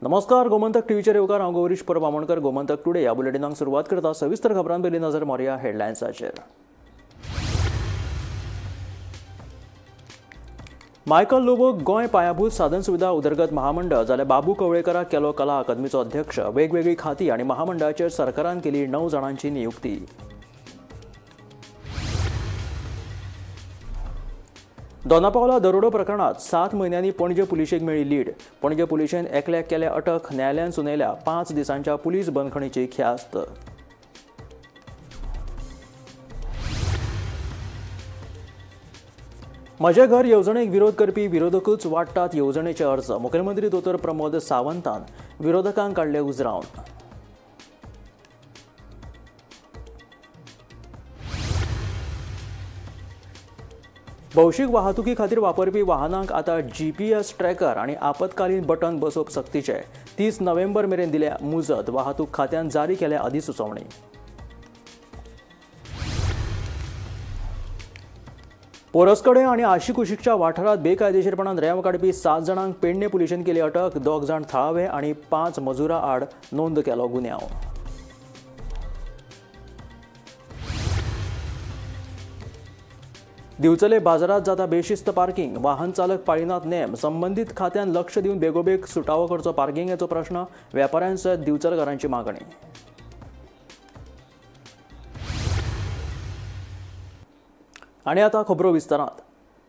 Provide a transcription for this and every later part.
नमस्कार, गोमंतक टीव्हीचे रेवकार हांव गौरीश परब आमोणकर. गोमंतक टुडे ह्या बुलेटिनाक सुरवात करता. सविस्तर खबरां पयलीं नजर मारया हेडलायन्साचेर. मायकल लोबोक गोंय पायाभूत साधन सुविधा उदरगत महामंडळ जाल्यार बाबू कवळेकराक केलो कला अकादमीचो अध्यक्ष. वेगवेगळी खाती आनी महामंडळाचेर सरकारान केली 9 जाणांची नियुक्ती. दोनापावला दरोडो प्रकरणात 7 म्हयन्यांनी पणजे पुलिशेक मेळ्ळी लीड. पणजे पुलिशेन एकल्याक केले अटक. न्यायालयान सुनयल्या 5 दिसांच्या पुलीस बंदखणीची ख्यास्त. म्हजे घर येवजणेक विरोध करपी विरोधकूच वाडटात येवजणेचे अर्ज. मुखेलमंत्री दोतोर प्रमोद सावंतान विरोधकांक काडले उजरावन. भौशीक वाहतुकी खातीर वापरपी वाहनांक आतां GPS ट्रॅकर आनी आपतकालीन बटन बसोवप सक्तीचे. 30 नोव्हेंबर मेरेन दिल्या मुजत. वाहतूक खात्यान जारी केल्या अधिसुचोवणी. पोरसकडे आनी आशिकुशिकच्या वाठारात बेकायदेशीरपणान रेंव काडपी 7 जाणांक पेडणे पुलिशेन केली अटक. 2 जाण थळावे आनी 5 मजुरां आड नोंद केलो गुन्यांव. दिवचले बाजारात जाता बेशिस्त पार्किंग. वाहन चालक पाळिनात नेम. संबंधीत खात्यान लक्ष दिवन बेगोबेग सुटावो करचो पार्किंगेचो प्रश्न. व्यापाऱ्यांसयत दिवचलकारांची मागणी. आनी आतां खबरो विस्तारांत.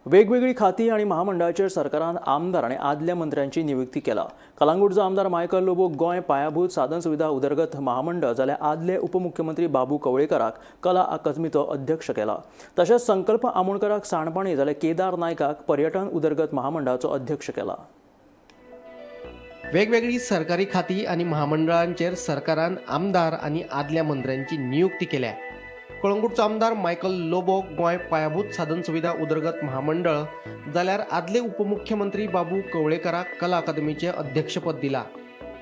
वेगवेगळी खाती आनी महामंडळाचेर सरकारान आमदार आनी आदल्या मंत्र्यांची नियुक्ती केला. कलांगूटचो आमदार मायकल लोबोक गोंय पायाभूत साधन सुविधा उदरगत महामंडळ जाल्यार आदले उपमुख्यमंत्री बाबू कवळेकराक कला अकादमीचो अध्यक्ष केला. तशेंच संकल्प आमोणकराक साणपाणी जाल्यार केदार नायकाक पर्यटन उदरगत महामंडळाचो अध्यक्ष केला. वेगवेगळी सरकारी खाती आणि महामंडळांचेर सरकारान आमदार आणि आदल्या मंत्र्यांची नियुक्ती केल्या. कळंगूटचो आमदार मायकल लोबोक गोंय पायाभूत साधन सुविधा उदरगत महामंडळ जाल्यार आदले उपमुख्यमंत्री बाबू कवळेकराक कला अकादमीचे अध्यक्षपद दिला.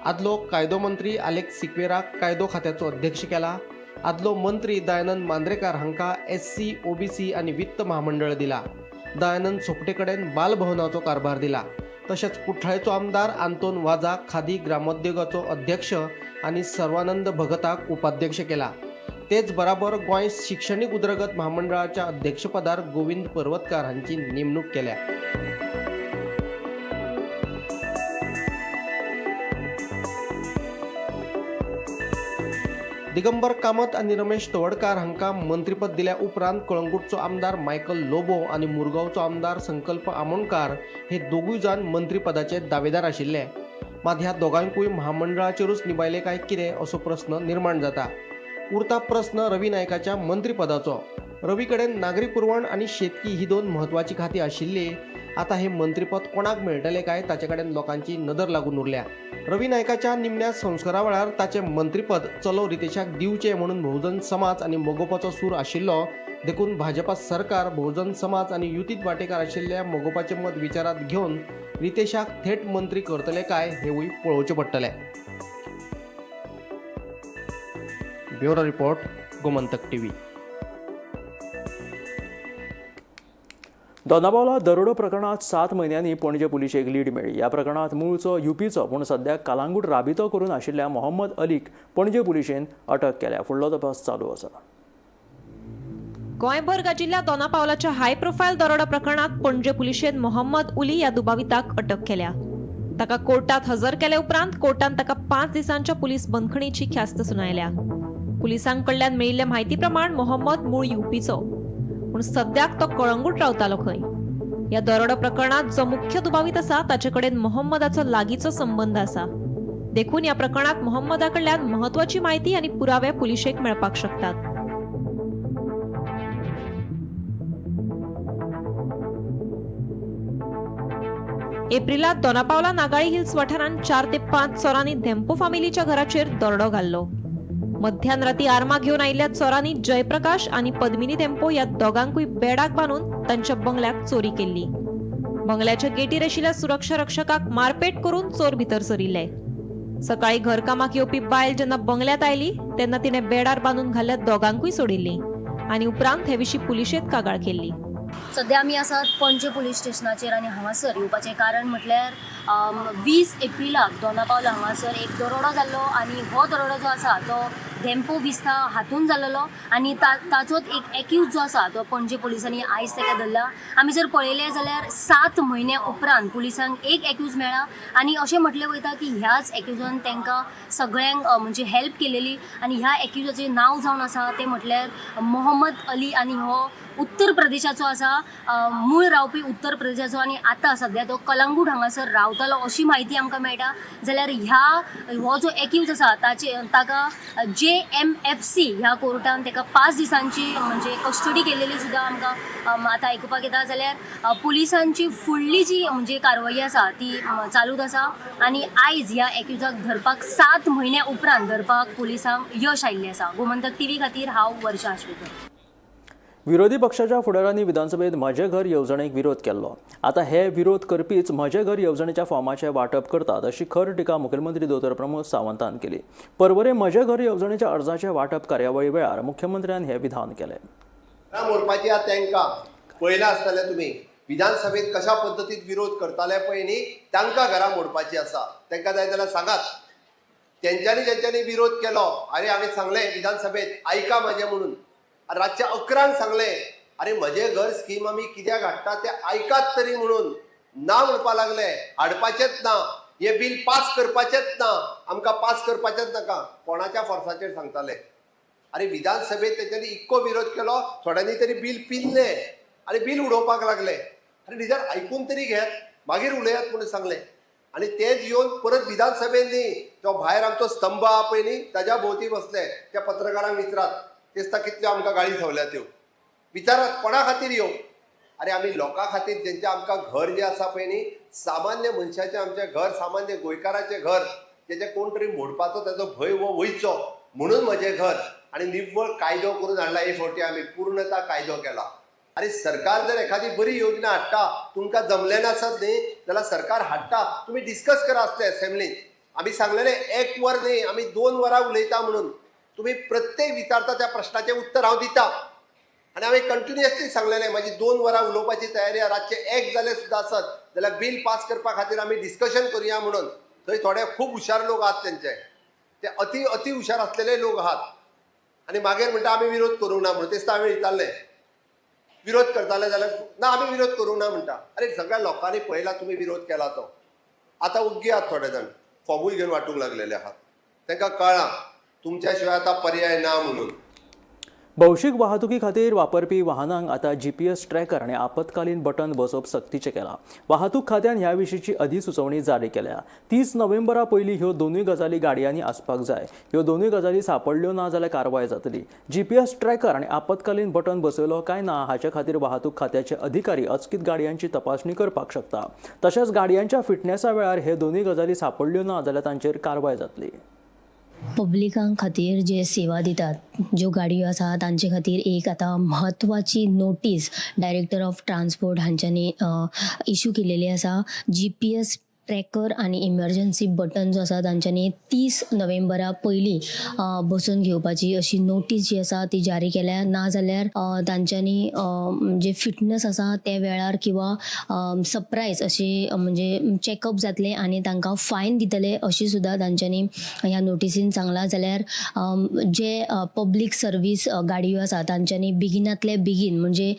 आदलो कायदो मंत्री आलेक्स सिक्वेराक कायदो खात्याचो अध्यक्ष केला. आदलो मंत्री दयानंद मांद्रेकार हांकां SC, OBC आनी वित्त महामंडळ दिला. दयानंद सोपटे कडेन बालभवनाचो कारभार दिला. तशेंच कुठ्ठाळेचो आमदार आंतोन वाझा खादी ग्रामोद्योगाचो अध्यक्ष आनी सर्वानंद भगताक उपाध्यक्ष केला. तेच बराबर गोंय शिक्षणीक उदरगत महामंडळाच्या अध्यक्षपदार गोविंद पर्वतकार हांची नेमणूक केल्या. दिगंबर कामत आनी रमेश तवडकार हांकां मंत्रीपद दिल्या उपरांत कळंगूटचो आमदार मायकल लोबो आनी मुरगांवचो आमदार संकल्प आमोणकार हे दोगूय जाण मंत्रीपदाचे दावेदार आशिल्ले. मात ह्या दोगांकूय महामंडळाचेरूच निबायले काय कितें असो प्रस्न निर्माण जाता. उरता प्रस्न रवी नायकाच्या मंत्रीपदाचो. रवी कडेन नागरी पुरवण आनी शेतकी ही 2 म्हत्वाची खाती आशिल्ली. आता हे मंत्रीपद कोणाक मेळटले काय ताचे कडेन लोकांची नदर लागून उरल्या. रवी नायकाच्या निमण्या संस्कारा वेळार ताचे मंत्रीपद चलो रितेशाक दिवचे म्हणून बहुजन समाज आनी मोगोपाचो सूर आशिल्लो. देखून भाजपा सरकार बहुजन समाज आनी युतीत वांटेकार आशिल्ल्या मोगोपाचें मत विचारांत घेवन रितेशाक थेट मंत्री करतले काय हेवूय पळोवचें पडटलें. Bureau report, Gomantak TV. Donapaula दरोडो प्रकरणात 7 म्हयन्यांनी पणजे पुलिशेक लीड मेळ्ळी. ह्या प्रकरणात मूळचो UPचो पूण सध्या कलांगूट राबितो करून आशिल्ल्या मोहम्मद अलीक पणजे पुलिशेन अटक केल्या. फुडलो तपास चालू आसा. गोंयभर गाजिल्ल्या दोनापावलाच्या हाय प्रोफायल दरोडो प्रकरणात पणजे पुलिशेन मोहम्मद उली ह्या दुबाविताक अटक केल्या. ताका कोर्टात हजर केले उपरांत कोर्टान ताका 5 दिसांच्या पुलीस बंदखणीची ख्यास्त सुनायल्या. पुलिसांकडल्यान मेळिल्ल्या म्हायती प्रमाण मोहम्मद मूळ UPचो पूण सद्याक तो कळंगूट रावतालो खंय. ह्या दरोडो प्रकरणात जो मुख्य दुबावीत आसा ताचे कडेन मोहम्मदाचो लागींचो संबंध आसा. देखून ह्या प्रकरणात मोहम्मदा कडल्यान महत्वाची म्हायती आनी पुरावे पुलिशेक मेळपाक शकतात. एप्रिलात दोनापावला नागाळी हिल्स वाठारांत 4 ते 5 चोरांनी धेंपो फामिलीच्या घराचेर दरोडो घाल्लो. मध्यान राती आर्मां घेवन आयिल्ल्या चोरांनी जयप्रकाश आनी पद्मिनी धेंपो ह्या दोगांकूय बेडाक बांदून तांच्या बंगल्यात चोरी केल्ली. बंगल्याच्या गेटीर आशिल्ल्या सुरक्षा रक्षकाक मारपेट करून चोर भितर सरिल्ले. सकाळी घरकामाक येवपी बायल जेन्ना बंगल्यात आयली तेन्ना तिणें बेडार बांदून घाल्ल्या दोगांकूय सोडिल्ली आनी उपरांत हे विशीं पुलिशेंत कागाळ केल्ली. सध्या आमी आसात पणजे पुलीस स्टेशनाचेर आनी हांगासर येवपाचें कारण म्हटल्यार 20 एप्रिलाक दोनापावला हांगासर एक दरोडो जाल्लो आनी हो दरोडो जो आसा तो धेंपो विस्ता हातून जाल्लो आनी ताचोच एक एक्यूज जो आसा तो पणजे पुलिसांनी आयज ताका धरला. आमी जर पळयलें जाल्यार 7 म्हयन्या उपरांत पुलिसांक एक एक्यूज मेळ्ळा आनी अशें म्हटलें वयता की ह्याच एक्यूजान तांकां सगळ्यांक म्हणजे हेल्प केलेली आनी ह्या एक्यूजाचें नांव जावन आसा तें म्हटल्यार मोहम्मद अली आनी हो उत्तर प्रदेशाचो आसा, मूळ रावपी उत्तर प्रदेशाचो आनी आतां सध्या तो कलंगूट हांगासर रावतालो अशी म्हायती आमकां मेळटा. जाल्यार हो जो एक्यूज आसा ताका JMFC ह्या कोर्टान ताका 5 दिसांची म्हणजे कस्टडी केलेली सुद्दां आमकां आतां आयकुपाक येता. जाल्यार पुलिसांची फुडली जी म्हणजे कारवाई आसा ती चालूच आसा आनी आयज ह्या एक्यूजाक धरपाक 7 म्हयन्या उपरांत धरपाक पुलिसांक यश आयिल्लें आसा. गोमंतक TV खातीर हांव वर्षा आश्वेकर. विरोधी पक्षाच्या फुडाऱ्यांनी विधानसभेत म्हजें घर येवजणेक विरोध केल्लो. आता हे विरोध करपीच म्हजें घर येवजणेच्या फॉर्माचें वांटप करतात अशी खर टिका मुखेलमंत्री दोतोर प्रमोद सावंतान केली. परवरे म्हजें घर येवजणेच्या अर्जाचें वांटप कार्यावळी वेळार मुख्यमंत्र्यान हें विधान केलें. मोडपाची तांकां पळयलां आसतलें तुमी विधानसभेत कशा पद्दतीन विरोध करताले पळय न्ही तांकां घरां मोडपाची आसा. तांकां जाय जाल्यार सांगात जेंच्यांनी विरोध केलो आरे हांवें सांगलें विधानसभेत आयका म्हजें म्हणून रातचे 11 सांगलें अरे म्हजें घर स्कीम आमी कित्याक हाडटा तें आयकात तरी म्हणून ना म्हणपा लागले. हाडपाचेंच ना, हे बील पास करपाचेंच ना, आमकां पास करपाचेंच नाका. कोणाच्या फोर्साचेर सांगताले. अरे विधानसभेत तेच्यांनी इतको विरोध केलो थोड्यांनी तरी बील पिल्लें आनी बील उडोवपाक लागले. अरे निदान आयकून तरी घेयात मागीर उलयात म्हणून सांगलें. आनी तेच येवन परत विधानसभेन न्ही तो भायर आमचो स्तंभ आहा पळय न्ही ताज्या भोंवती बसले. त्या पत्रकारांक विचारात तेस्ता कितल्यो आमकां गाळी खावल्या त्यो विचारात कोणा खातीर यो. अरे आमी लोकां खातीर जेंचें आमकां घर जें आसा पळय न्ही सामान्य मनशाचें आमचें घर, सामान्य गोंयकाराचें घर जेचें कोण तरी मोडपाचो ताचो भंय वो वयचो म्हणून म्हजें घर आनी निव्वळ कायदो करून हाडला. हे फावटी आमी पूर्णता कायदो केला. अरे सरकार जर एखादी बरी योजना हाडटा तुमकां जमलें नासत न्ही जाल्यार सरकार हाडटा तुमी डिस्कस करा आसले असेंब्लीन. आमी सांगलेलें 1 वर न्ही आमी 2 वरां उलयता म्हणून. तुम्ही प्रत्येक विचारता त्या प्रश्नाचे उत्तर हांव दिता आनी हांवें कंटिन्युअसली सांगलेलें म्हाजी 2 वरां उलोवपाची तयारी आहा. रातचे 1 जाले सुद्दां आसत जाल्यार बील पास करपा खातीर आमी डिस्कशन करुया म्हणून. थंय थोडे खूब हुशार लोक आहात तेंचे ते अति हुशार आसलेले लोक आहात आनी मागीर म्हणटा आमी विरोध करूंक ना म्हणून. तेच हांवें विचारलें विरोध करताले जाल्यार ना आमी विरोध करूंक ना म्हणटा. अरे सगळ्या लोकांनी पळयला तुमी विरोध केला तो. आतां उग्गी आहात थोडे जाण फॉर्मूय घेवन वांटूंक लागलेले आहात. तांकां कळ्ळां तुमच्या शिवाय आता पर्याय ना म्हणून. भौशीक वाहतुकी खातीर वापरपी वाहनांक आता GPS ट्रॅकर आणि आपतकालीन बटन बसोवप सक्तीचें केलां. वाहतूक खात्यान ह्या विशींची अधिसुचोवणी जारी केल्या. 30 नोव्हेंबरा पयलीं ह्यो दोनूय गजाली गाडयांनी आसपाक जाय. ह्यो दोनूय गजाली सांपडल्यो ना जाल्यार कारवाय जातली. GPS ट्रॅकर आणि आपतकालीन बटन बसयलो काय ना हाचे खातीर वाहतूक खात्याचे अधिकारी अचकीत गाडयांची तपासणी करपाक शकता. तशेंच गाडयांच्या फिटनेसा वेळार हे दोनूय गजाली सांपडल्यो ना जाल्यार तांचेर कारवाय जातली. पब्लिकां खातीर जे सेवा दितात ज्यो गाडयो आसा तांचे खातीर एक आतां म्हत्वाची नोटीस डायरेक्टर ऑफ ट्रान्सपोर्ट हांच्यांनी इश्यू केलेली आसा. GPS ट्रॅकर आणि इमर्जन्सी बटन जो आसा तांच्यांनी 30 नोव्हेंबरा पयलीं बसून घेवपाची अशी नोटीस जी आसा ती जारी केल्या. ना जाल्यार तांच्यांनी जे फिटनेस आसा त्या वेळार किंवा सरप्रायज अशी म्हणजे चॅकअप जातले आनी तांकां फायन दितले अशी सुद्दां तांच्यांनी ह्या नोटिसीन सांगला. जाल्यार जे पब्लीक सर्वीस गाडयो आसा तांच्यांनी बेगिनांतले बेगीन म्हणजे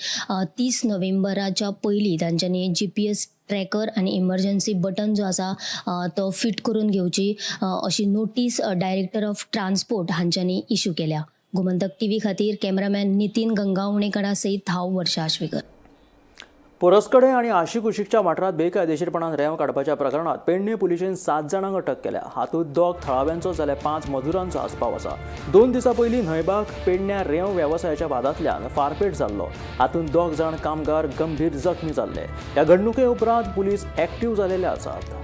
30 नोव्हेंबराच्या पयलीं तांच्यांनी GPS ट्रॅकर आणि इमर्जन्सी बटन जो आसा तो फिट करून घेवची अशी नोटीस डायरेक्टर ऑफ ट्रान्सपोर्ट हांच्यांनी इश्यू केल्या. गोमंतक TV खातीर कॅमेरामॅन नितीन गंगावणेकारा सयत हांव वर्षा आश्वेकर. परसकडे आणि आशिक कुशिकच्या वाठारात बेकायदेशीरपणान रेंव काडपाच्या प्रकरणात पेडणे पुलिशेन 7 जाणांक अटक केल्या. हातूंत 2 थळाव्यांचो जाल्यार 5 मजुरांचो आस्पाव आसा. 2 दिसां पयलीं न्हयबाग पेडण्या रेंव वेवसायाच्या वादांतल्यान फारपेट जाल्लो. हातूंत 2 जाण कामगार गंभीर जखमी जाल्ले. ह्या घडणुके उपरांत पुलीस एक्टीव जालेले आसात.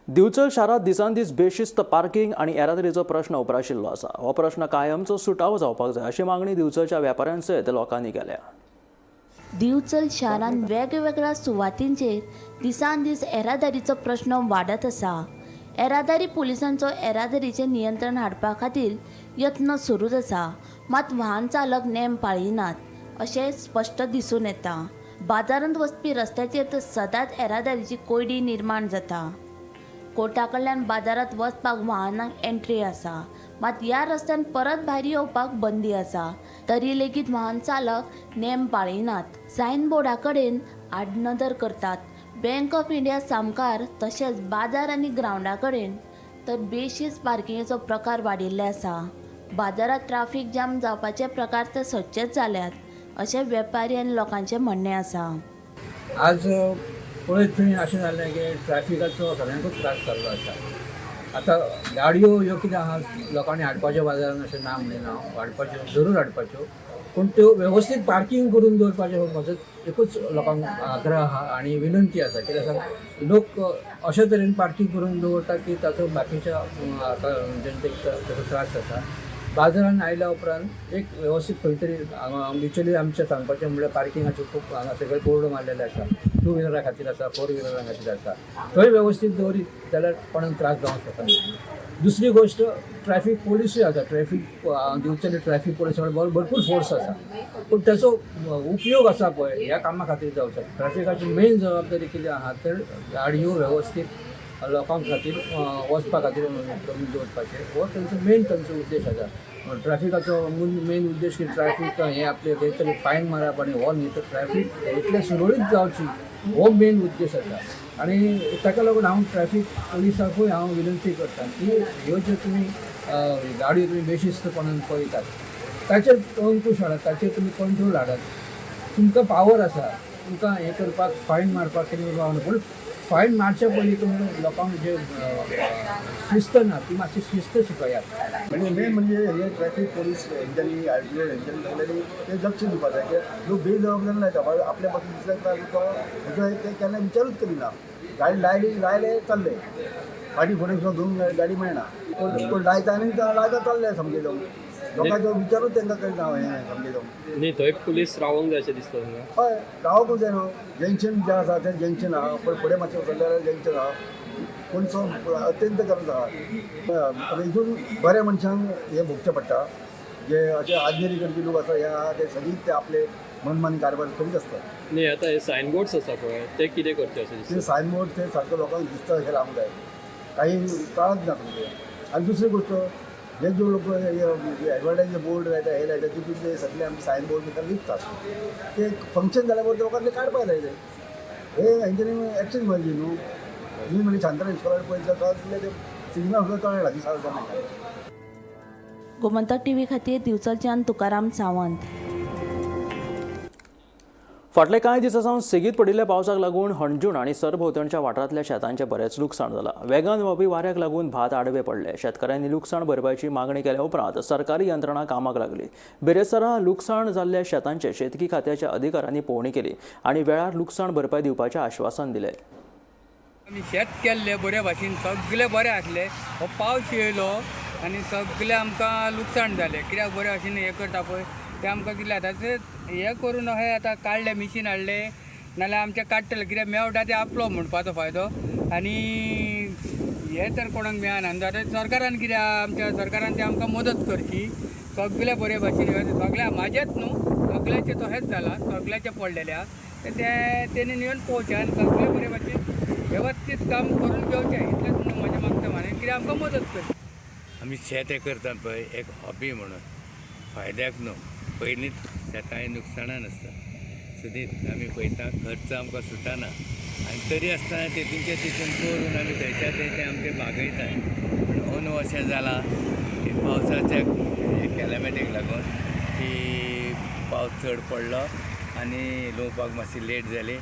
दिवचल शारांत दिसान दीस बेशिस्त पार्किंग आणि येरादारीचो प्रश्न उप्राशिल्लो आसा. हो प्रश्न कायमचो सुटावो जावपाक जाय अशी मागणी दिवचलच्या व्यापाऱ्यांसयत लोकांनी केल्या. दिवचल शारांत वेगवेगळ्या सुवातींचेर दिसान दीस येरादारीचो प्रश्न वाडत आसा. येरादारी पुलिसांचो येरादारीचें नियंत्रण हाडपा खातीर यत्न सुरूच आसा, मात वाहन चालक नेम पाळिनात अशें स्पश्ट दिसून येता. बाजारांत वचपी रस्त्याचेर तर सदांच येरादारीची कोयडी निर्माण जाता. कोर्टा कडल्यान बाजारांत वचपाक वाहनांक एंट्री आसा, मात ह्या रस्त्यान परत भायर येवपाक बंदी आसा. तरी लेगीत वाहन चालक नेम पाळिनात. सायनबोर्डा कडेन आडनदर करतात. बँक ऑफ इंडिया सामकार तशेंच बाजार आनी ग्रावंडा कडेन तर बेशिस्त पार्किंगेचो प्रकार वाडिल्ले आसा. बाजारात ट्राफीक जाम जावपाचे प्रकार तर सदचेच जाल्यात अशें वेपारी आनी लोकांचें म्हणणें आसा. आज पळयत थंय अशें जाल्लें की ट्रॅफिकाचो सगळ्यांकूच त्रास जाल्लो आसा. आतां गाडयो ह्यो कितें आहा, लोकांनी हाडपाच्यो बाजारान अशें ना म्हणिना, हाडपाच्यो जरूर हाडपाच्यो, पूण त्यो वेवस्थीत पार्किंग करून दवरपाचें म्हजो एकूच लोकांक आग्रह आहा आनी विनंती आसा. कित्याक सांग, लोक अशे तरेन पार्किंग करून दवरतात की ताचो बाकीच्या जनतेक ताचो त्रास जाता. बाजारान आयल्या उपरांत एक वेवस्थीत खंय तरी म्युच्युअली आमचें सांगपाचें म्हणल्यार पार्किंगाचे खूब हांगा सगळे बोर्ड मारलेले आसा. 2 व्हिलरा खातीर आसा, 4 व्हिलरा खातीर आसा. थंय वेवस्थीत दवरीत जाल्यार कोणाक त्रास जावंक शकना. दुसरी गोश्ट, ट्रॅफीक पोलिसूय आसा. ट्रॅफीक दिवचले ट्रॅफीक पोलीस भरपूर फोर्स आसा, पूण ताचो उपयोग आसा पळय ह्या कामा खातीर जावचो. ट्रॅफिकाची मेन जबाबदारी कितें आहा तर गाडयो वेवस्थीत लोकांक खातीर वचपा खातीर करून दवरपाचें हो तांचो उद्देश आसा. ट्रॅफिकाचो मेन उद्देश की ट्रॅफीक हें आपले खंय तरी फायन मारप आनी हो न्ही तर ट्रॅफीक इतलें सुरळीत जावची हो मेन उद्देश आसा. आनी ताका लागून हांव ट्रॅफीक पुलिसाकूय हांव विनंती करता की ह्यो ज्यो तुमी गाडयो तुमी बेशिस्तपणान पळयतात ताचेर अंकुश हाडात, ताचेर तुमी कंट्रोल हाडात. तुमकां पावर आसा, तुमकां हें करपाक फायन मारपाक कितें करपाक, पूण फायन मारच्या पयलीं तुमी लोकांक जे शिस्त ना ती मातशी शिस्त शिकयात. म्हणजे मेन म्हणजे हे ट्रॅफिक पोलीस हेंच्यांनी आरटीओ हेंच्यांनी सगळ्यांनी ते लक्ष दिवपाक जाय की लोक बेजबाबदार लायता. आपल्या पासून दुसऱ्या ते केन्ना विचारूच करिना. गाडी लायले चालले, फाटी फुडें सुद्दां घेवन गाडी मेळना, पूण लायता आनी लायता चालले सामके जावन. लोकांचो विचारूच तांकां करिना हें सामके जावन. न्ही थंय पुलीस रावोंक जाय अशें दिसता तुमकां? हय, रावपूच जाय न्हू. जंक्शन जें आसा तें जंक्शन आहा, पण फुडें मातशें वचल्यार जंक्शन आहा. पूण अत्यंत गरज आहा. हितून बऱ्या मनशांक हें भोगचें पडटा. जे अशे आजनेरी करपी लोक आसा हे आहा ते सगळींच ते आपले मनमानी कारभार करीत आसतात. न्ही आतां हे सायन बोर्ड्स आसा पळय ते कितें करचे अशें दिसता? ते सायन बोर्ड ते सारको लोकांक दिसता अशें लावंक जाय. काही कळत ना तुमचे. आनी दुसरी गोश्ट, जे जो लोक एडवर्टायज बोर्ड लायता हे लायता तितून ते सगळे आमी सायन बोर्ड भितर लिखतात. ते फंक्शन जाल्या परत लोकांक ते काडपाक जाय ते. हे हेंच्यांनी एक्शन घेवची न्हू. मी म्हणजे शांतराम इस्कॉलार पळयता जाल्यार ते सिग्नल सुद्दां कळना ती सारको मेळटा. गोमंतक टीव्ही खातीर दिवचलच्यान तुकाराम सावंत. फाटले कांय दिसांसावन सेगीत पडिल्ल्या पावसाक लागून हणजूण आनी सरभोंवतणच्या वाठारांतल्या शेतांचें बरेंच लुकसाण जालां. वेगान व्हांवपी वाऱ्याक लागून भात आडवे पडले. शेतकऱ्यांनी लुकसाण भरपायची मागणी केल्या उपरांत सरकारी यंत्रणा कामाक लागली. बेरेस्तारा लुकसाण जाल्ल्या शेतांचे शेतकी खात्याच्या अधिकाऱ्यांनी पळोवणी केली आनी वेळार लुकसाण भरपाय दिवपाचें आश्वासन दिलें. आमी शेत केल्ले बरे भाशेन सगळे बरे आसले. हो पावस येयलो आनी सगळे आमकां लुकसाण जालें. कित्याक बरे भाशेन हें करता पळय ते आमकां कितले आतां ते हें करून अशें आतां काडले, मिशीन हाडले नाल्यार आमचे काडटले. कित्याक मेवटा ते आपलो म्हणपाचो फायदो आनी हे तर कोणाक मेळना. आतां सरकारान कितें आमच्या सरकारान ते आमकां मदत करची. सगळे बरे भाशेन सगळ्या म्हाजेच न्हू सगळ्याचे तशेंच जाला. सगळ्याचे पडलेल्या तेणी येवन पळोवचें आनी सगळे बरे भाशेन वेवस्थीत काम करून घेवचें इतलेंच म्हाजें मागता म्हणे. कित्याक आमकां मदत करची. आमी शेत हें करता पळय एक हॉबी म्हणून फायद्याक न्हू. पयलींच शेतां नुकसाणान आसता. सदीत आमी पळयता खर्च आमकां सुटना आनी तरी आसतना तितून करून आमी थंयच्या थंय आमचे बागयतात. पूण अंदू अशें जालां की पावसाच्या कॅलेमिटीक लागून की पावस चड पडलो आनी लोवपाक मातशी लेट जाली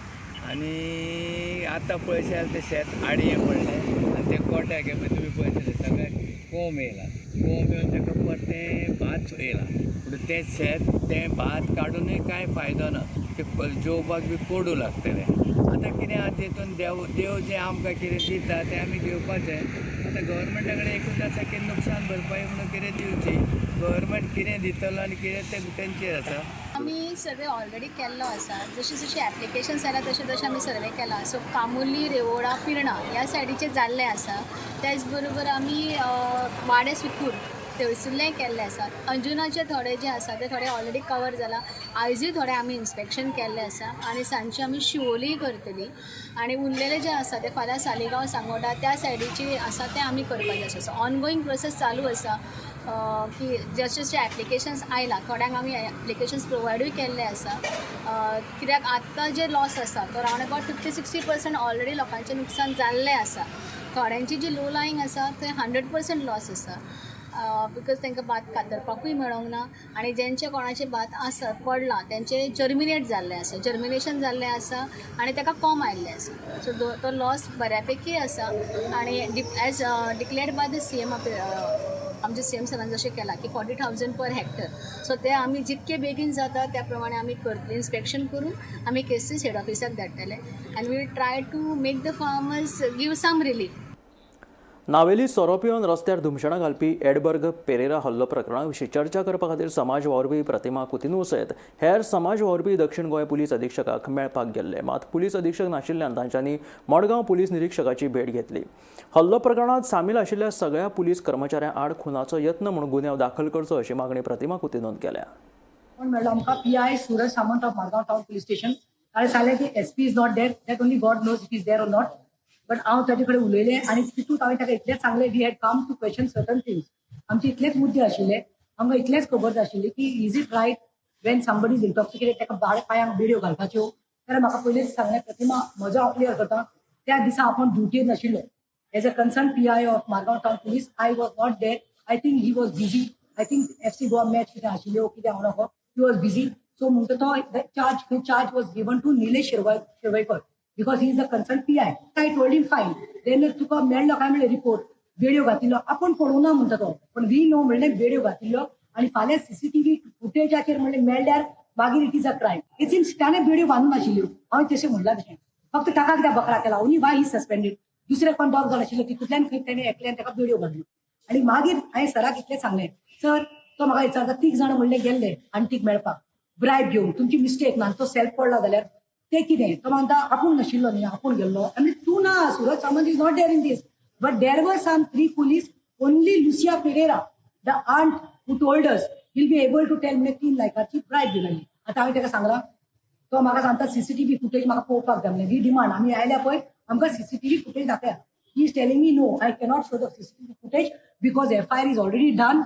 आनी आतां पळयशें जाल्यार तें शेत आडयें पडलें आनी तें कोट्याक तुमी पळयतले सगळें कोंब येयला. कोंब येवन ताका परतें भात येयला. पूण तें शेत तें भात काडूनय कांय फायदो ना. ते जेवपाक बी कोडू लागतले. आतां कितें आसा तितून देव जें आमकां कितें दिता तें आमी घेवपाचें. आतां गव्हर्मेंटा कडेन एकूच आसा की नुकसान भरपाई म्हणून कितें दिवची. गव्हर्मेंट कितें दितलो आनी कितें तें तेंचेर आसा. आमी सर्वे ऑलरेडी केल्लो आसा. जशी जशी एप्लिकेशन्स आयला तशें तशें आमी सर्वे केला. सो कामुर्ली, रेवोडा, पिर्णा ह्या सायडीचे जाल्ले आसा. त्याच बरोबर आमी वाडे सुकूर थंयसरलेंय केल्लें आसा. अंजुनाचे थोडे जे आसा ते थोडे ऑलरेडी कवर जाला. आयजूय थोडे आमी इन्स्पेक्शन केल्लें आसा आनी सांजचे आमी शिवोलीय करतली आनी उरलेले जे आसा ते फाल्यां सालिगांव सांगोडा त्या सायडीचे आसा ते आमी करपाचे आसा. सो ऑनगोईंग प्रोसेस चालू आसा की जशे जशे एप्लिकेशन्स आयला थोड्यांक आमी एप्लिकेशन्स प्रोवायडूय केल्ले आसा. कित्याक आत्तां जे लॉस आसा तो रावंड अबावट 50-60% ऑलरेडी लोकांचें नुकसान जाल्लें आसा. थोड्यांची जी लो लायंग आसा थंय 100% लॉस आसा. बिकॉज तांकां भात कातरपाकूय मेळोंक ना आनी जेंचे कोणाचे भात आसा पडला तेंचे जर्मिनेट जाल्ले आसा, जर्मिनेशन जाल्लें आसा आनी ताका कॉम आयिल्लें आसा. सो तो लॉस बऱ्यापैकी आसा आनी as declared by the CM आमचे CM सरान जशें केलां की 40,000 पर हेक्टर. सो ते आमी जितके बेगीन जाता त्या प्रमाणे आमी करतले. इन्स्पेक्शन करून आमी केसीस हेड ऑफिसाक धाडटले आनी we will try to make the farmers give some relief. नावेली सोरो पिवन रस्त्यार धुमशणां घालपी एडबर्ग पेरेरा हल्लो प्रकरणा विशीं चर्चा करपा खातीर समाज वावरपी प्रतिमा कुतिनू सयत हेर समाज वावरपी दक्षिण गोंय पुलीस अधीक्षकाक मेळपाक गेल्ले. मात पुलीस अधीक्षक नाशिल्ल्यान तांच्यांनी मडगांव पुलीस निरीक्षकाची भेट घेतली. हल्लो प्रकरणात सामील आशिल्ल्या सगळ्या पुलीस कर्मचाऱ्यां आड खुनाचो यत्न म्हणून गुन्यांव दाखल करचो अशी मागणी प्रतिमा कुतिनून केल्या. मेळ्ळो आमकां PI Suraj Samant of Margao town police station ताणें सांगलें की SP is not there, that only God knows it is there or not. But हांव ताजे कडेन उलयलें आनी तितूंत हांवें ताका इतलेंच सांगलें we had come to question certain things. आमचे इतलेच मुद्दे आशिल्ले. आमकां इतलेंच खबर जाय आशिल्ली की is it right when somebody is intoxicated ताका पांयांक बेड्यो घालपाच्यो. जाल्यार म्हाका पयलींच सांगलें प्रतिमा म्हजो हांव क्लियर करता त्या दिसा आपूण ड्युटीर नाशिल्लो. As a concern PI of Margao town police I was not there. I think he was busy. I think FC Goa match कितें आशिल्ल्यो कितें हांव नाको ही वॉज बिझी. सो म्हणटा तो charge was given to Nilesh Shirvaikar because he is the concerned PI. I told him fine. Then तुका मेळ्ळो काय म्हणलें रिपोर्ट बेड्यो घातिल्लो आपूण पळोवं ना म्हणटा तो. पण वी नो म्हणलें बेड्यो घातिल्लो आनी फाल्यां CCTV फुटेजाचेर म्हणलें मेळ्ळ्यार मागीर it is a crime. It seems ताणें बेड्यो बांदून नाशिल्ल्यो. हांवें तशें म्हणलां तशें फक्त ताका कित्याक बकरा केला ओन्ली वाय ही सस्पेंडेड. दुसरे कोण डॉग जाण आशिल्लो तितूंतल्यान खंय ताणें एकल्यान ताका बेड्यो घातल्यो. आनी मागीर हांवें सराक इतलें सांगलें सर तो म्हाका विचारता 3 जाण म्हणलें गेल्ले आंटीक मेळपाक ब्रायब घेवन तुमची मिस्टेक ना तो सेल्फ पडला जाल्यार ते कितें तो म्हणटा आपूण नाशिल्लो न्ही आपूण गेल्लो. आनी तूं ना Suraj Samant is not there in this. But there were some 3 police only Lucia Pereira the aunt who told us will be able to tell 3 लाखाची ब्रायब दिली. आतां हांवें ताका सांगलां तो म्हाका सांगता CCTV फुटेज म्हाका पळोवपाक जाय म्हणलें. वी डिमांड आमी आयल्या पळय आमकां CCTV फुटेज दाखया. He is telling me no I cannot show the CCTV footage because FIR is already done.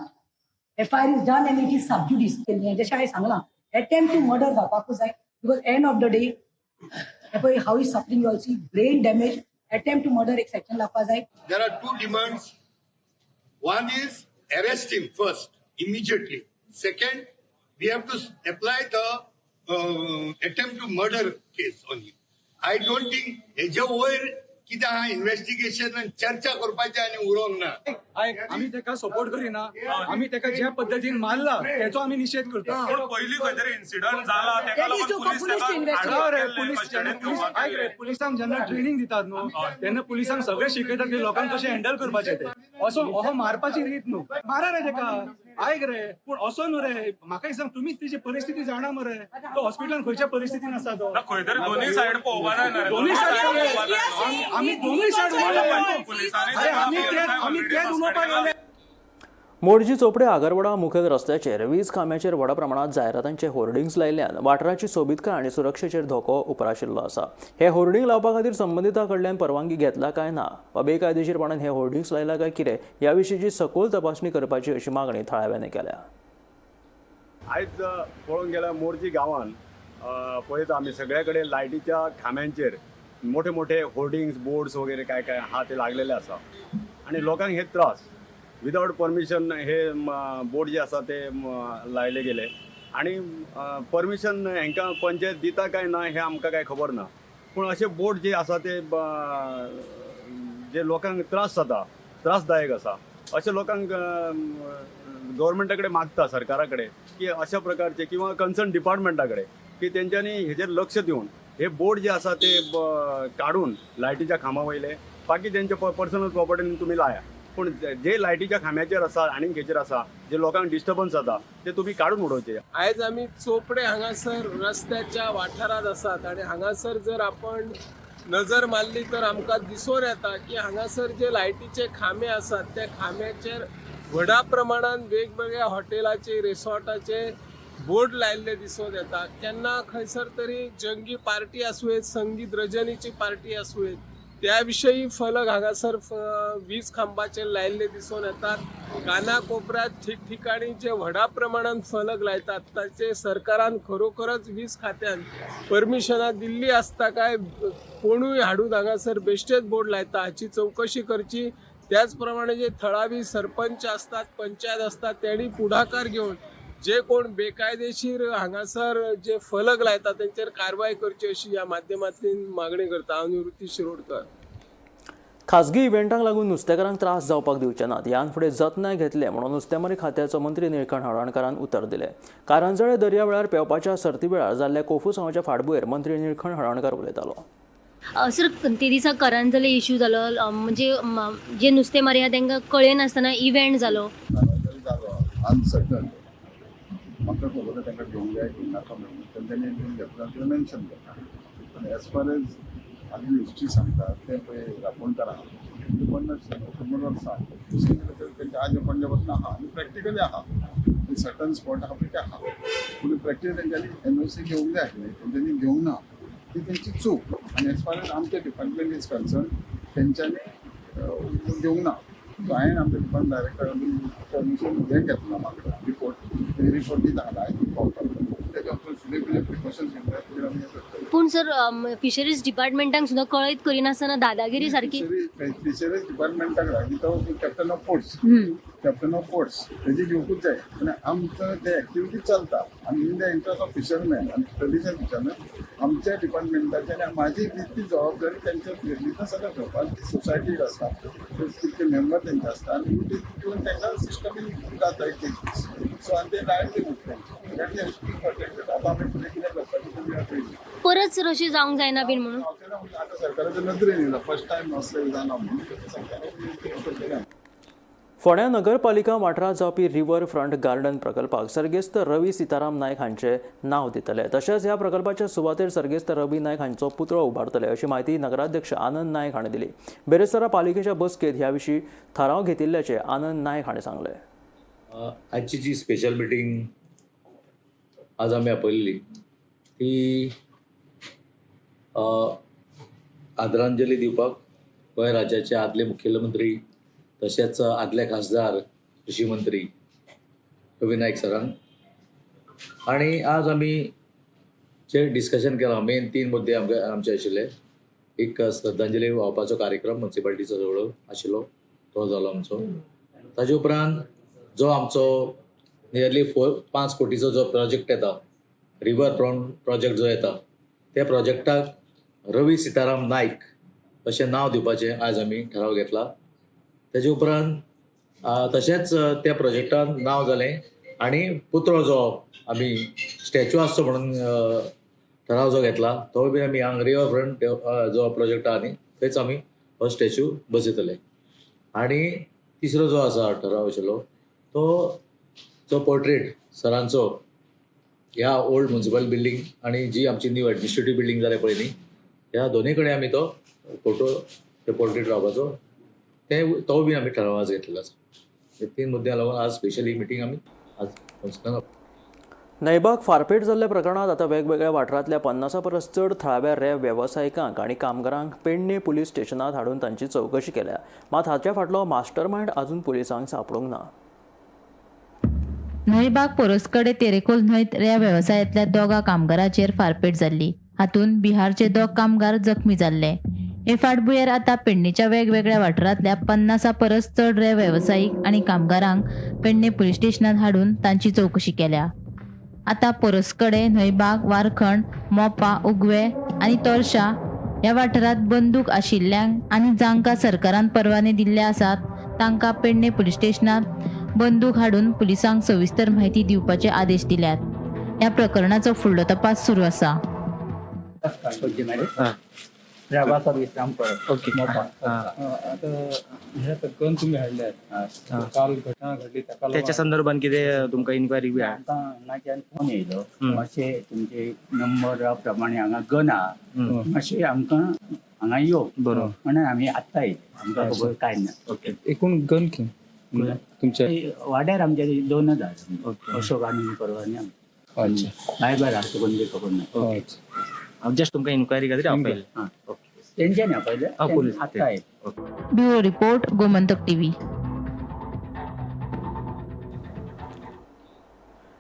FIR is done and it is sub judice. जशें हांवें सांगलां अटेम्प्ट टू मर्डर जावपाकूच जाय because end of the day how is suffering, you all see brain damage, attempt to murder एक section लागपा जाय. There are 2 demands. One is arrest him first, immediately. Second, we have to apply the attempt to murder case on him. I don't think हेजे वयर कितें आहा investigation आनी चर्चा करपाचें आनी उरोंक ना. आमी ताका सपोर्ट करिना. आमी ताका ज्या पद्दतीन मारला तेचो आमी निशेध करता. पयलीं खंय तरी इन्सिडंट जाला ताका लागून पुलिसांक जेन्ना ट्रेनिंग दितात न्हू तेन्ना पुलिसांक सगळें शिकयतात की लोकांक कशें हँडल करपाचें तें. असो मारपाची रीत न्हू. मारा रे ताका आयक रे पूण असो न्हू रे. म्हाका सांग तुमीच तेजी परिस्थिती जाणा मरे. तो हॉस्पिटलान खंयच्या परिस्थितीन आसा तो खंय तरी दोनूय सायड पळोवपा जाय. दोनूय सायड आमी दोनूय सायड आमी तेच उलोवपाक लागले. मोरजी चोपडे आगरवाडा मुखेल रस्त्याचेर वीज खांब्याचेर व्हड प्रमाणात जायरातांचे होर्डिंग्स लायिल्ल्यान वाठाराची सोबीतकाय आनी सुरक्षेचेर धोको उप्राशिल्लो आसा. हे होर्डिंग लावपा खातीर संबंधिता कडल्यान परवानगी घेतला काय ना वा बेकायदेशीरपणान हे होर्डिंग्स लायला काय कितें ह्या विशींची सखोल तपासणी करपाची अशी मागणी थळाव्याने केल्या. आयज पळोवंक गेल्यार मोरजी गांवांत पळयता आमी सगळे कडेन लायटीच्या खांब्यांचेर मोठे मोठे होर्डिंग्स बोर्ड्स वगैरे काय काय आहा ते लागलेले आसा आनी लोकांक हे त्रास विदाउट परमिशन हे बोर्ड जे आसा ते लायले गेले आनी परमिशन हांकां पंचायत दिता काय ना हे आमकां काय खबर ना. पूण अशे बोर्ड जे आसा ते जे लोकांक त्रास जाता त्रासदायक आसा अशे लोकांक गव्हर्मेंटा कडेन मागता सरकारा कडेन की अशा प्रकारचे किंवा कन्सर्न डिपार्टमेंटा कडेन की तेंच्यांनी हेजेर लक्ष दिवन हे बोर्ड जे आसा ते काडून लायटीच्या खांबा वयले बाकी तेंचे पर्सनल प्रॉपर्टीन तुमी लाया पूण जे लायटीच्या खांब्याचेर आसा आनी खंयचेर आसा जे लोकांक डिस्टर्बन्स जाता ते तुमी काडून उडोवचे. आयज आमी चोपडे हांगासर रस्त्याच्या वाठारांत आसात आनी हांगासर जर आपण नजर मारली तर आमकां दिसून येता की हांगासर जे लायटीचे खांबे आसात त्या खांब्याचेर व्हडा प्रमाणात वेगवेगळ्या हॉटेलाचे रिसॉर्टाचे बोर्ड लायल्ले दिसून येता. केन्ना खंयसर तरी जंगी पार्टी आसूं येत, संगीत रजनीची पार्टी आसूं येत, त्या विशयी फलक हांगासर वीज खांबाचेर लायल्ले दिसून येतात. कानाकोपऱ्यात ठिकठिकाणी जे व्हडा प्रमाणात फलक लायतात ताचे सरकारान खरोखरच वीज खात्यान परमिशनां दिल्ली आसता काय, कोणूय हाडून हांगासर बेश्टेच बोर्ड लायता हाची चवकशी करची. त्याच प्रमाणे जे थळावी सरपंच असतात, पंचायत असतात, त्यांनी पुढाकार घेऊन जे कोण बेकायदेशीर हांगासर जे फलक लायतात त्यांचेर कारवाई करची अशी ह्या माध्यमांतल्यान मागणी करता. हांव निवृत्ती शिरोडकर. खासगी इव्हेंटांक लागून नुस्तेकारांक त्रास जावपाक दिवचे नात ह्यान फुडें जतनाय घेतले म्हणून नुस्तेमारी खात्याचो मंत्री निळकंठ हळर्णकारान उतर दिलें. कारंजळे दर्यावेळार पेंवपाच्या सर्ती वेळार जाल्ल्या कोफूसांवाच्या फाटभुंयेर मंत्री निळकंठ हळर्णकार उलयतालो. सर ते दिसा करांजले इश्यू जालो, म्हणजे जे नुस्तेमारी आहा तांकां कळनासतना इव्हेंट जालो. अनसर्टन म्हाका खबर ना तांकां घेवंक जाय की नाका म्हणून तेंच्यांनी घेवन घेतला मेन्शन करता. पण एज फार एज आमी हिस्ट्री सांगता तें पळय रापणकारां खबर आसा तेंच्या आजे पणजे पासून आहा आनी प्रॅक्टिकली आहा. सर्टन स्पॉट आहा पळय ते आहा, पूण प्रॅक्टिकली तेंच्यांनी NOC घेवंक जाय आसलें, तेंच्यांनी घेवंक ना. ती तेंची चूक. आनी एज फार एज आमचे डिपार्टमेंट इज कन्सर्न तेंच्यांनी घेवंक ना. सो हांवें आमच्या डिपार्टमेंट डायरेक्टरान परमिशन हें घेतला म्हाका रिपोर्ट दिता तेच्या फुडें प्रिकॉशन्स घेतले आमी. पूण सर फिशरीज डिपार्टमेंटाक सुद्दां कळीत करिनासतना दादागिरी सारकी. फिशरीज डिपार्टमेंटाक रावली तो कॅप्टन ऑफ पोर्ट्स तेजी घेवकूच जाय. आनी आमचो ते एक्टिविटी चलता आनी in the interest of fisherman आनी ट्रेडिशनल फिशरमॅन आमच्या डिपार्टमेंटाची आनी म्हाजी ती जबाबदारी तेंच्या बिजनसाक घेवपाक ती सोसायटीक आसता, तितके मेंबर तेंचे आसता आनी घेवन तेंकां सिस्टमीक जाता. सो आनी ते डायरेक्टली प्रोटेक्टेड. आतां आमी फुडें कितें करपाचें परत सर अशी जावंक जायना बीन म्हणून आतां सरकाराच्या नदरेन येयला. फर्स्ट टायम असलें जाना म्हणून. फोंड्या नगरपालिका वाठारांत जावपी रिव्हर फ्रंट गार्डन प्रकल्पाक सर्गेस्त रवी सीताराम नायक हांचे नांव दितले. तशेंच ह्या प्रकल्पाच्या सुवातेर सर्गेस्त रवी नायक हांचो पुतळो उबारतले अशी माहिती नगराध्यक्ष आनंद नायक हांणी दिली. बेरेस्तारा पालिकेच्या बसकेंत ह्या विशीं थाराव घेतिल्ल्याचे आनंद नायक हांणी सांगले. आजची जी स्पेशल मिटींग आज आमी आपयल्ली ती आदरांजली दिवपाक गोंय राज्याचे आदले मुखेलमंत्री तशेंच आदले खासदार कृषी मंत्री रवी नायक सरांक. आनी आज आमी जे डिस्कशन केलां मेन 3 मुद्दे आमचे आशिल्ले. एक श्रद्धांजली व्हांवपाचो कार्यक्रम म्युनिसिपालिटीचो जवळ आशिल्लो तो जालो आमचो. ताजे उपरांत जो आमचो नियरली 5 कोटीचो जो प्रोजेक्ट येता, रिव्हर फ्रंट प्रोजेक्ट जो येता, त्या प्रोजेक्टाक रवी सीताराम नायक अशें नांव दिवपाचें आज आमी थाराव घेतला. तेजे उपरांत तशेंच त्या प्रोजेक्टान नांव जालें आनी पुतळो जो आमी स्टॅच्यू आसचो म्हणून थाराव जो घेतला तो बी आमी हांगा रिव्हर फ्रंट जो प्रोजेक्ट आहा न्ही थंयच आमी हो स्टॅच्यू बसयतले. आनी तिसरो जो आसा थाराव आशिल्लो तो जो पोर्ट्रेट सरांचो ह्या ओल्ड म्युनिसिपल बिल्डींग आनी जी आमची न्यू एडमिनिस्ट्रेटीव बिल्डींग जाल्या पळय न्ही ह्या दोनूय कडेन आमी तो फोटो ते पोर्ट्रेट रावपाचो तो बी आमी थाराव आज घेतलेलो आसा. हे 3 मुद्द्यां लागून आज स्पेशली मिटींग आमी आज. नैबाग फारपेट जाल्ल्या प्रकरणात आता वेगवेगळ्या वाठारांतल्या 50 परस चड थळाव्या रेंव वेवसायिकांक आनी कामगारांक पेडणे पुलीस स्टेशनात हाडून तांची चवकशी केल्या. मात हाच्या फाटलो मास्टर माइंड अजून पुलिसांक सापडूंक ना. नैबाग पोरसकडे तेरेखोल न्हंयत रेंव वेवसायांतल्या 2 कामगारांचेर फारपेट जाल्ली. हातूंत बिहारचे 2 कामगार जखमी जाल्ले. हे फाटभुंयेर आतां पेडणेच्या वेगवेगळ्या वाठारांतल्या 50 परस चड रेंव वेवसायीक आनी कामगारांक पेडणे पुलीस स्टेशनात हाडून तांची चवकशी केल्या. आतां पोरसकडे न्हंयबाग, वारखंड, मोपा, उगवे आनी तोरशा ह्या वाठारांत बंदूक आशिल्ल्यांक आनी जांकां सरकारान परवाने दिल्ले आसात तांकां पेडणे पुलीस स्टेशनात बंदूक हाडून पुलिसांक सविस्तर म्हायती दिवपाचे आदेश दिल्यात. ह्या प्रकरणाचो फुडलो तपास सुरू आसा. प्रभाकर विश्राम परब. ओके आता हे गन तुम्ही हाडल्यात काल घटना घडली त्याच्या संदर्भात कितें तुमकां इन्क्वायरी बी आता हांगाच्यान फोन येयलो मातशे तुमचे नंबर प्रमाणे हांगा गन आहा मातशे आमकां हांगा यो बरोबर म्हणून आमी आत्ता येयले आमकां खबर कांय ना. ओके एकूण गन तुमच्या वाड्यार आमच्या 2000 अशोक आनी परवानी भायर भायर आमच्या कोण खबर ना. जस्ट तुमकां इन्क्वायरी खातीर आपयलें. तेंच्यानी आपयलें पोलीस आत्ता येयले. Bureau report Gomantak TV.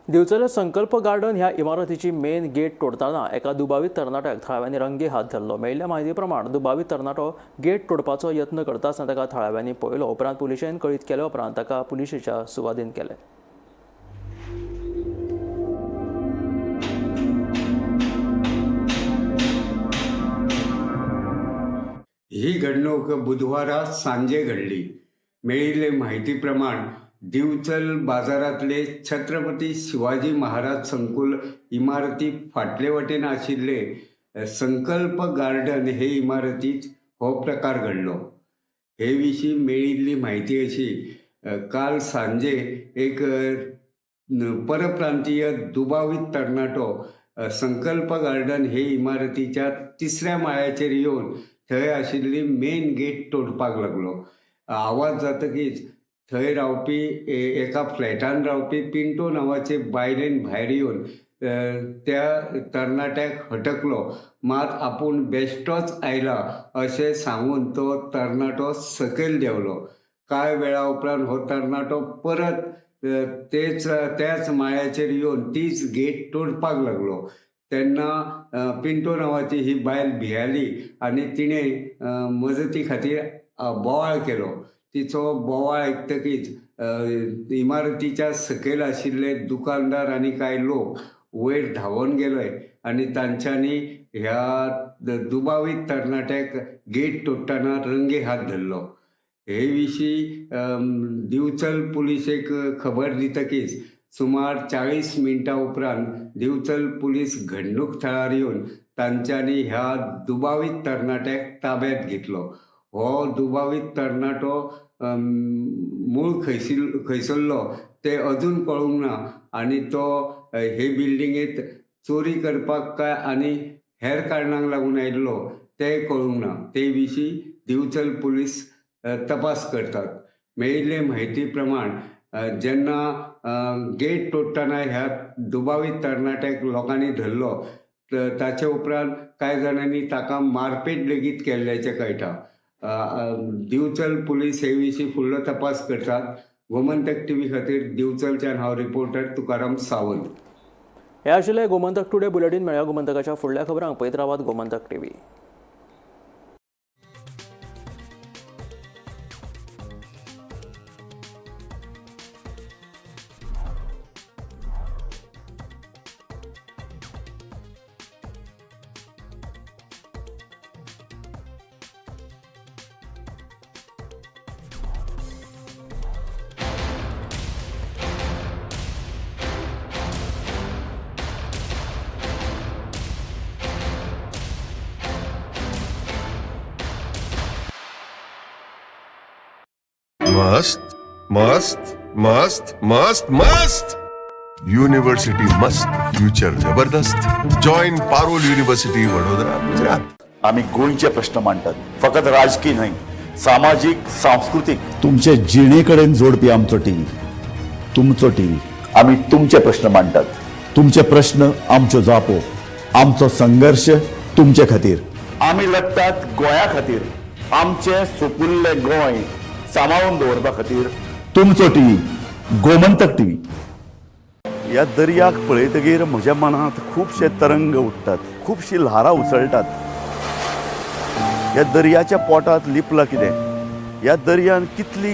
दिवचले संकल्प गार्डन ह्या इमारतीची मेन गेट तोडताना एका दुबावित तरणाट्याक थळाव्यांनी रंगे हात धरलो. मेळिल्ल्या म्हायती प्रमाण दुबावित तरणाटो गेट तोडपाचो यत्न करता आसतना ताका थळाव्यांनी पळयलो. उपरांत पुलिशेन कळीत केले उपरांत ताका पुलिशेच्या सुवादीन केले. ही घडणूक बुधवारा सांजे घडली. मेळिल्ले म्हायती प्रमाण दिवचल बाजारातले छत्रपती शिवाजी महाराज संकुल इमारती फाटले वटेन आशिल्ले संकल्प गार्डन हे इमारतीत हो प्रकार घडलो. हे विशीं मेळिल्ली म्हायती अशी काल सांजे एक परप्रांतीय दुबावित तरणाटो संकल्प गार्डन हे इमारतीच्या 3ऱ्या माळ्याचेर येवन थंय आशिल्ली मेन गेट तोडपाक लागलो. आवाज जातकीच थंय रावपी एका फ्लॅटान रावपी पिंटो नांवाचे बायलेन भायर येवन त्या तरणाट्याक हटकलो. मात आपूण बेश्टोच आयला अशें सांगून तो तरणाटो सकयल देंवलो. कांय वेळा उपरांत हो तरणाटो परत त्याच माळ्याचेर येवन तीच गेट तोडपाक लागलो. तेन्ना पिंटो नांवाची ही बायल भियाली आनी तिणें मजती खातीर बोवाळ केलो. तिचो बोवाळ आयकतकीच इमारतीच्या सकयल आशिल्ले दुकानदार आनी कांय लोक वयर धांवून गेले आनी तांच्यांनी ह्या दुबावित तरणाट्याक गेट तोडटाना रंगे हात धरलो. हे विशीं दिवचल पुलिशेक खबर दितकीच सुमार 40 मिनटां उपरांत दिवचल पुलीस घडणूक थळार येवन तांच्यांनी ह्या दुबावित तरणाट्याक ताब्यांत घेतलो. हो दुबावित तरणाटो मूळ खंयसरलो ते अजून कळूंक ना आनी तो हे बिल्डिंगेंत चोरी करपाक काय आनी हेर कारणांक लागून आयिल्लो तें कळूंक ना. ते विशीं दिवचल पुलीस तपास करतात. मेळिल्ले म्हायती प्रमाण जेन्ना गेट तोडटाना ह्या दुबावित तरणाट्याक लोकांनी धरलो ताचे उपरांत कांय जाणांनी ताका मारपेट लेगीत केल्ल्याचें कळटा. दिवचल पुलीस हे विशीं फुडलो तपास करतात. गोमंतक टीव्ही खातीर दिवचलच्यान हांव रिपोर्टर तुकाराम सावंत. हे आशिल्ले गोमंतक टुडे बुलेटीन. मेळ्या गोमंतकाच्या फुडल्या खबरांक पळयत रावात गोमंतक टीव्ही. मस्त मस्त मस्त मस्त मस्त युनिवर्सिटी मस्त फ्युचर जबरदस्त. Join Parul university Vadodara Gujarat. आम्ही गोंयचे प्रश्न मांडटात, फकत राजकीय न्हय, सामाजिक सांस्कृतिक. तुमचे जिणेकडेन जोडपी आमचो टीव्ही, तुमचो टीव्ही. आम्ही तुमचे प्रश्न मांडटात. तुमचे प्रश्न आमच्यो जापो, आमचो संघर्ष तुमचे खातीर. आम्ही लढटात गोंया खातीर. आमचे सोपुल्ले गोंय सांबाळून दवरपा खातीर. तुमचो टीव्ही, गोमंतक टीव्ही. ह्या दर्याक पळयतकीर म्हज्या मनांत खुबशे तरंग उठतात, खुबशीं ल्हारां उसळटात. ह्या दर्याच्या पोटांत लिपलां कितें? ह्या दर्यान कितली